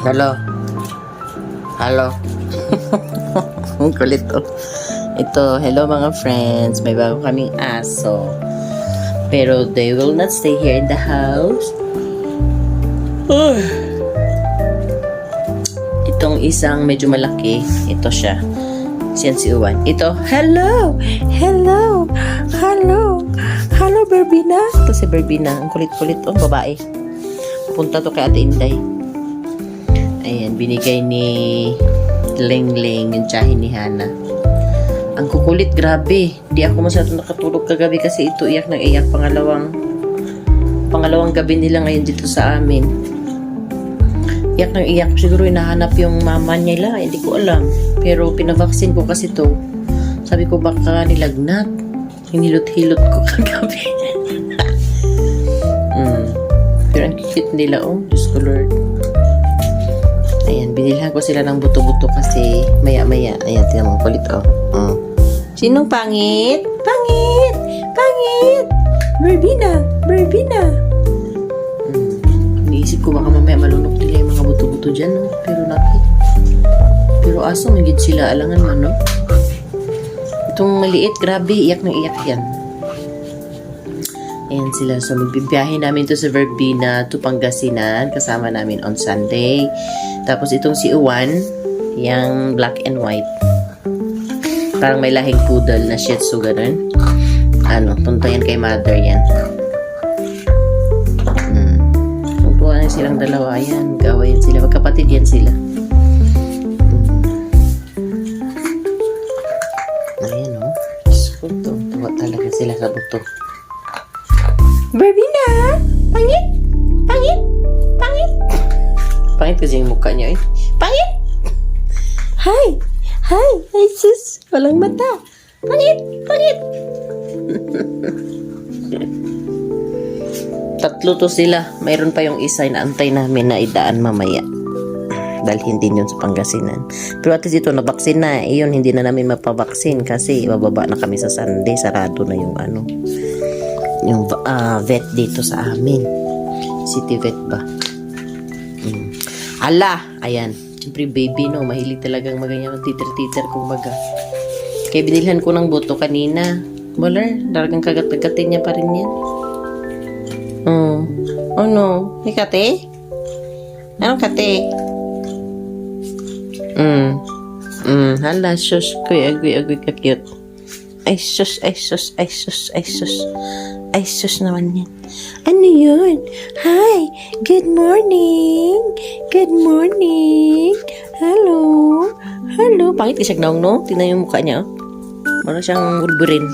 Hello. Hello. Ang kulit oh. Ito, hello mga friends. May bago kaming aso. Pero they will not stay here in the house. Itong isang medyo malaki. Ito siya. Siyan si Uwan. Ito, hello! Hello! Hello! Hello, Berbina! Ito si Berbina. Ang kulit-kulit oh, babae. Punta to kay Ate Inday. Ayan, binigay ni Ling-Ling yung tsahin ni Hana. Ang kukulit, grabe. Di ako masyadong nakatulog kagabi kasi ito iyak ng iyak. Pangalawang gabi nila ngayon dito sa amin. Iyak ng iyak. Siguro hinahanap yung mama nila. Hindi ko alam. Pero pinavaksin ko kasi to. Sabi ko baka nilagnat. Hinilot-hilot ko kagabi. Pero ang cute nila, oh. Diyos ko Lord. Ayan, binilhan ko sila ng buto-buto kasi maya-maya. Ayan, tingnan mo, kulit, oh. Sinong pangit? Pangit! Pangit! Berbina! Berbina! Iniisip ko baka mamaya malunok nila yung mga buto-buto dyan, no? Pero napit. Pero aso, magigit sila. Alangan man, no? Itong maliit, grabe. Iyak ng iyak yan. Ayan sila. So, magbibiyahe namin to sa Verbena to Pangasinan. Kasama namin on Sunday. Tapos, itong si Uwan, yung black and white. Parang may lahing poodle na shih tzu, ganun. Punta yan kay mother yan. Tuntuan na silang dalawa. Ayan, gawain sila. Magkapatid yan sila. Ayan, oh. Tuwa talaga sila sa buto. Berbina! Pangit! Pangit! Pangit! Pangit kasi yung mukha niya, eh. Pangit! Hi! Hi! Hi, sis! Walang mata! Pangit! Pangit! Tatlo to sila. Mayroon pa yung isa na antay namin na idaan mamaya. Dalhin din yun sa Pangasinan. Pero at least ito, nabaksin na. Iyon, hindi na namin mapabaksin kasi bababa na kami sa Sunday. Sarado na yung yung vet dito sa amin. City vet ba? Ala! Ayan. Siyempre baby, no? Mahilig talagang maganyan. Titer-titer kung baga. Kaya binilhan ko ng buto kanina. Wala. Talagang kagat-kagatin niya pa rin yan. Oh no. May kate? Anong kate? Hala, sus. Agoy ka-cute. Ay, sus, ay, sus, ay, sus, ay, sus. Ay, sus naman yan. Ano yun? Hi! Good morning! Good morning! Hello! Hello! Pangit kasi siya no? Tingnan yung mukha niya, oh. Parang siyang Wolverine.